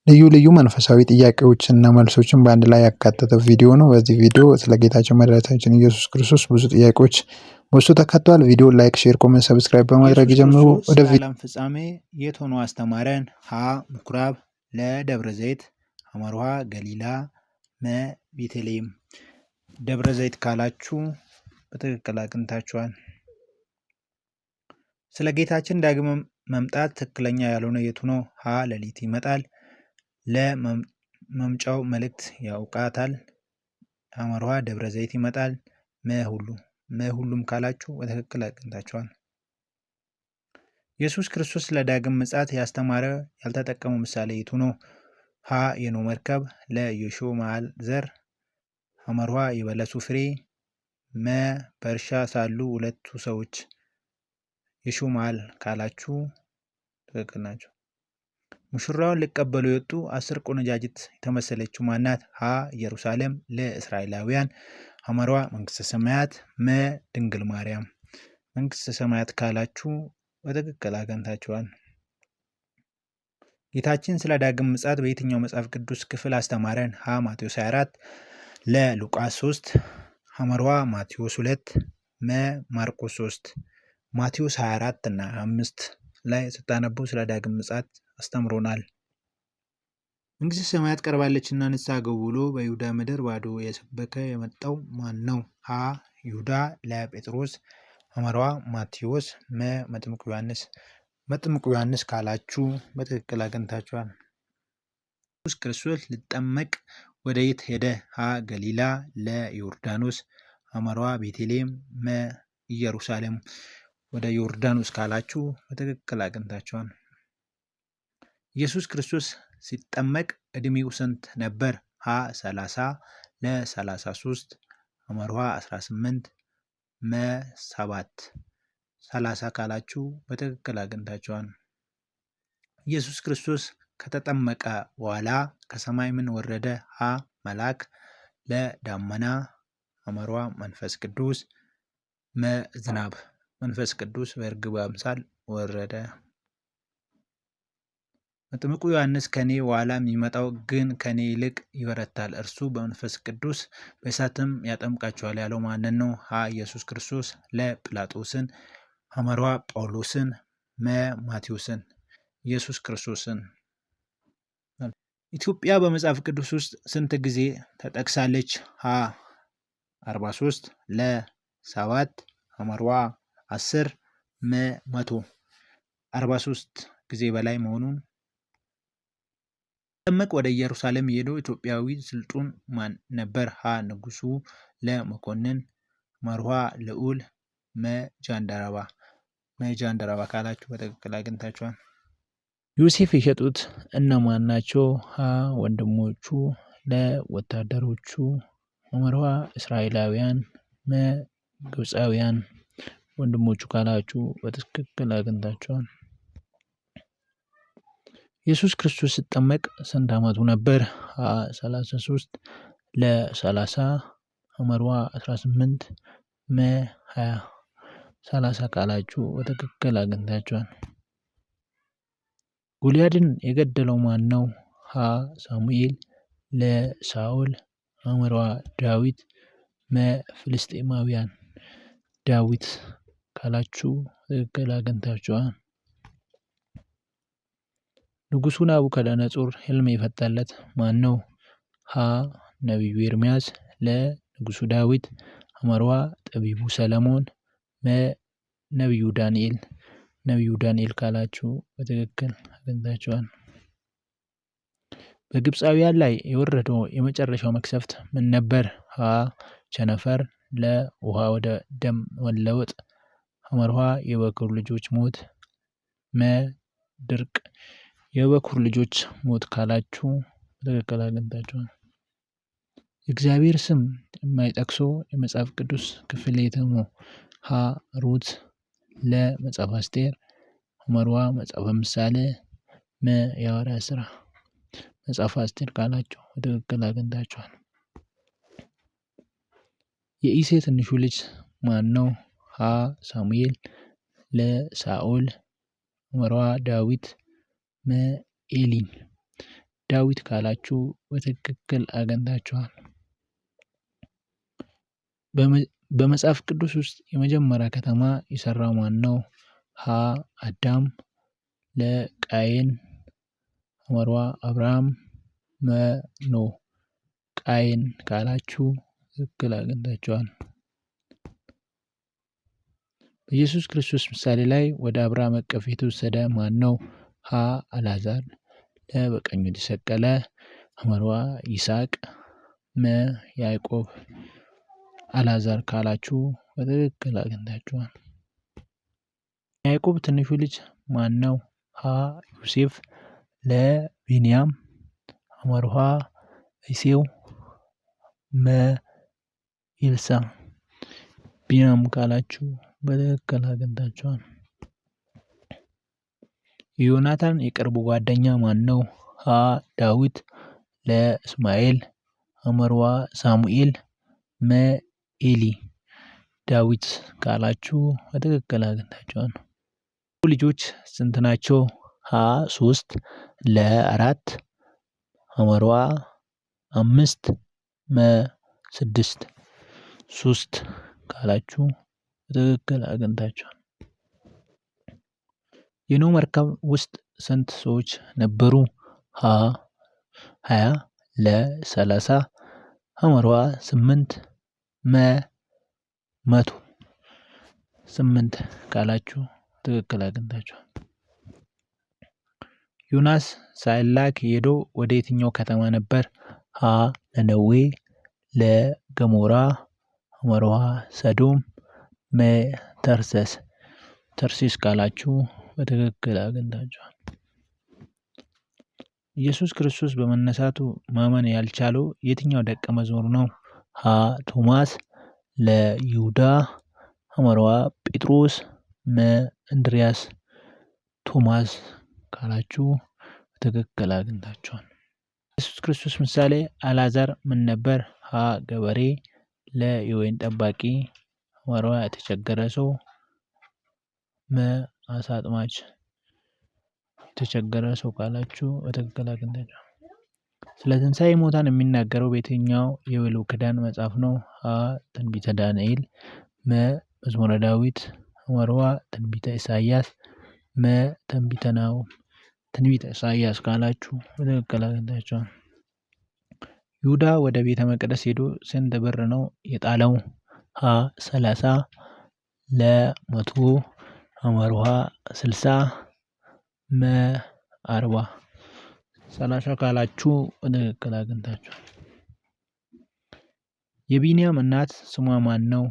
ልዩ ልዩ መንፈሳዊ ጥያቄዎችንና መልሶችን በአንድ ላይ ያካተተ ቪዲዮ ነው። በዚህ ቪዲዮ ስለ ጌታችን መድኃኒታችን ኢየሱስ ክርስቶስ ብዙ ጥያቄዎች በውስጡ ተካተዋል። ቪዲዮ ላይክ፣ ሼር፣ ኮሜንት፣ ሰብስክራይብ በማድረግ ጀምሩ። ወደ ዓለም ፍጻሜ የት ሆኖ አስተማረን? ሀ ምኩራብ፣ ለ ደብረ ዘይት፣ ሐመርሃ ገሊላ፣ መ ቤተልሔም። ደብረ ዘይት ካላችሁ በትክክል አግኝታችኋል። ስለ ጌታችን ዳግም መምጣት ትክክለኛ ያልሆነ የቱ ነው? ሀ ሌሊት ይመጣል፣ ለ መምጫው መልእክት ያውቃታል፣ ሐመርሃ ደብረ ዘይት ይመጣል፣ መ ሁሉም ካላችሁ በትክክል አግኝታችኋል። ኢየሱስ ክርስቶስ ስለ ዳግም ምጽአት ያስተማረ ያልተጠቀመው ምሳሌ የቱ ነው? ሀ የኖህ መርከብ፣ ለ የእሾህ መሃል ዘር፣ ሐመርሃ የበለሱ ፍሬ፣ መ በእርሻ ሳሉ ሁለቱ ሰዎች። የእሾህ መሃል ካላችሁ ትክክል ናቸው። ሙሽራውን ሊቀበሉ የወጡ 10 ቆነጃጅት የተመሰለችው ማናት? ሀ ኢየሩሳሌም፣ ለ እስራኤላውያን፣ ሐመርሃ መንግስተ ሰማያት፣ መ ድንግል ማርያም። መንግስተ ሰማያት ካላችሁ በትክክል አግኝታችኋል። ጌታችን ስለ ዳግም ምጽአት በየትኛው መጽሐፍ ቅዱስ ክፍል አስተማረን? ሀ ማቴዎስ 24፣ ለ ሉቃስ 3፣ ሐመርሃ ማቴዎስ 2፣ መ ማርቆስ 3። ማቴዎስ 24 እና 25 ላይ ስታነቡ ስለ ዳግም ምጽአት አስተምሮናል። መንግስተ ሰማያት ቀርባለችና ንስሐ ግቡ ብሎ በይሁዳ ምድር ባዶ የሰበከ የመጣው ማን ነው? ሀ ይሁዳ፣ ለ ጴጥሮስ፣ ሐመርሃ ማቴዎስ፣ መ መጥምቁ ዮሐንስ። መጥምቁ ዮሐንስ ካላችሁ በትክክል አግኝታችኋል። ኢየሱስ ክርስቶስ ሊጠመቅ ወደ የት ሄደ? ሀ ገሊላ፣ ለ ዮርዳኖስ፣ ሐመርሃ ቤተልሔም፣ መ ኢየሩሳሌም። ወደ ዮርዳኖስ ካላችሁ በትክክል አግኝታችኋል። ኢየሱስ ክርስቶስ ሲጠመቅ እድሜው ስንት ነበር? ሀ 30፣ ለ 33፣ ሐመርሃ 18፣ መ 7። 30 ካላችሁ በትክክል አግኝታችኋል። ኢየሱስ ክርስቶስ ከተጠመቀ በኋላ ከሰማይ ምን ወረደ? ሀ መልአክ፣ ለ ደመና፣ ሐመርሃ መንፈስ ቅዱስ፣ መ ዝናብ። መንፈስ ቅዱስ በእርግብ አምሳል ወረደ። መጥምቁ ዮሐንስ ከኔ በኋላ የሚመጣው ግን ከኔ ይልቅ ይበረታል፣ እርሱ በመንፈስ ቅዱስ በእሳትም ያጠምቃችኋል ያለው ማንን ነው? ሀ ኢየሱስ ክርስቶስ፣ ለ ጲላጦስን፣ ሐመርሃ ጳውሎስን፣ መ ማቴዎስን። ኢየሱስ ክርስቶስን። ኢትዮጵያ በመጽሐፍ ቅዱስ ውስጥ ስንት ጊዜ ተጠቅሳለች? ሀ 43፣ ለ 7፣ ሐመርሃ 10፣ መ 100። 43 ጊዜ በላይ መሆኑን። ሲጠመቅ ወደ ኢየሩሳሌም የሄደው ኢትዮጵያዊ ስልጡን ማን ነበር? ሀ ንጉሱ፣ ለ መኮንን፣ ሐመርሃ ልዑል፣ መ ጃንደረባ። መ ጃንደረባ ካላችሁ በትክክል አግኝታችኋል። ዮሴፍ የሸጡት እነማን ናቸው? ሀ ወንድሞቹ፣ ለ ወታደሮቹ፣ ሐመርሃ እስራኤላውያን፣ መ ግብፃውያን። ወንድሞቹ ካላችሁ በትክክል አግኝታችኋል። ኢየሱስ ክርስቶስ ሲጠመቅ ስንት ዓመቱ ነበር? ሀ 33፣ ለ 30፣ ሐመርሃ 18፣ መ 20። 30 ካላችሁ በትክክል አግኝታችኋል። ጎልያድን የገደለው ማን ነው? ሀ ሳሙኤል፣ ለ ሳኦል፣ ሐመርሃ ዳዊት፣ መ ፍልስጤማውያን። ዳዊት ካላችሁ ትክክል አግኝታችኋል። ንጉሡ ናቡከደነፆር ሕልም የፈታለት ማን ነው? ሀ ነቢዩ ኤርምያስ፣ ለ ንጉሡ ዳዊት፣ ሐመርሃ ጠቢቡ ሰለሞን፣ መ ነቢዩ ዳንኤል። ነቢዩ ዳንኤል ካላችሁ በትክክል አግኝታችኋል። በግብፃውያን ላይ የወረደው የመጨረሻው መቅሰፍት ምን ነበር? ሀ ቸነፈር፣ ለ ውሃ ወደ ደም መለወጥ፣ ሐመርሃ የበኩር ልጆች ሞት፣ መ ድርቅ። የበኩር ልጆች ሞት ካላችሁ በትክክል አግኝታችኋል። የእግዚአብሔር ስም የማይጠቅሰው የመጽሐፍ ቅዱስ ክፍል የትኛው ነው? ሀ ሩት፣ ለ መጽሐፈ አስቴር፣ ሐመርሃ መጽሐፈ ምሳሌ፣ መ የሐዋርያት ሥራ። መጽሐፈ አስቴር ካላችሁ በትክክል አግኝታችኋል። የእሴይ ትንሹ ልጅ ማን ነው? ሀ ሳሙኤል፣ ለ ሳኦል፣ ሐመርሃ ዳዊት፣ መ ኤሊ። ዳዊት ካላችሁ በትክክል አግኝታችኋል። በመጽሐፍ ቅዱስ ውስጥ የመጀመሪያ ከተማ የሰራው ማን ነው? ሀ አዳም፣ ለ ቃየን፣ ሐመርዋ አብርሃም፣ መ ኖህ። ቃየን ካላችሁ ትክክል አግኝታችኋል። በኢየሱስ ክርስቶስ ምሳሌ ላይ ወደ አብርሃም እቅፍ የተወሰደ ማን ነው? ሀ አልዓዛር፣ ለ በቀኙ የተሰቀለ፣ ሐመርዋ ይስሐቅ፣ መ ያዕቆብ። አልዓዛር ካላችሁ በትክክል አግኝታችኋል። ያዕቆብ ትንሹ ልጅ ማን ነው? ሀ ዮሴፍ፣ ለ ቢንያም፣ ሐመርሃ እሴው፣ መ ኤልሳ። ቢንያም ካላችሁ በትክክል አግኝታችኋል። የዮናታን የቅርብ ጓደኛ ማን ነው? ሀ ዳዊት፣ ለ እስማኤል፣ ሐመርዋ ሳሙኤል፣ መ ኤሊ። ዳዊት ካላችሁ በትክክል አግኝታችኋል። ልጆች ስንት ናቸው? ሀ 3፣ ለ 4፣ ሐመርዋ 5፣ መ 6። 3 ካላችሁ በትክክል አግኝታችኋል። የኖህ መርከብ ውስጥ ስንት ሰዎች ነበሩ? ሀ 20፣ ለ 30፣ ሐመርዋ 8፣ መ 100። 8 ካላችሁ ትክክል አግኝታችኋል። ዮናስ ሳይላክ ሄደው ወደ የትኛው ከተማ ነበር? ሀ ነነዌ፣ ለ ገሞራ፣ ሐመርዋ ሰዶም፣ መ ተርሰስ። ተርሴስ ካላችሁ በትክክል አግኝታችኋል። ኢየሱስ ክርስቶስ በመነሳቱ ማመን ያልቻለው የትኛው ደቀ መዝሙር ነው? ሀ ቶማስ፣ ለ ይሁዳ፣ ሐመርዋ ጴጥሮስ፣ መ እንድርያስ። ቶማስ ካላችሁ በትክክል አግኝታችኋል። ኢየሱስ ክርስቶስ ምሳሌ አልዓዛር ምን ነበር? ሀ ገበሬ፣ ለ የወይን ጠባቂ፣ ሐመርዋ የተቸገረ ሰው፣ መ አሳ አጥማጅ። የተቸገረ ሰው ካላችሁ በትክክል አግኝታችኋል። ስለ ትንሣኤ ሙታን የሚናገረው በየትኛው የብሉይ ኪዳን መጽሐፍ ነው? ሀ ትንቢተ ዳንኤል፣ መ መዝሙረ ዳዊት፣ ሐመርዋ ትንቢተ ኢሳይያስ፣ መ ትንቢተ ናሆም። ትንቢተ ኢሳይያስ ካላችሁ በትክክል አግኝታችኋል። ይሁዳ ወደ ቤተ መቅደስ ሄዶ ስንት ብር ነው የጣለው? ሀ 30፣ ለ 100፣ ሐመርዋ 60፣ መ 40። 30 ካላችሁ በትክክል አግኝታችኋል። የቢንያም እናት ስሟ ማን ነው?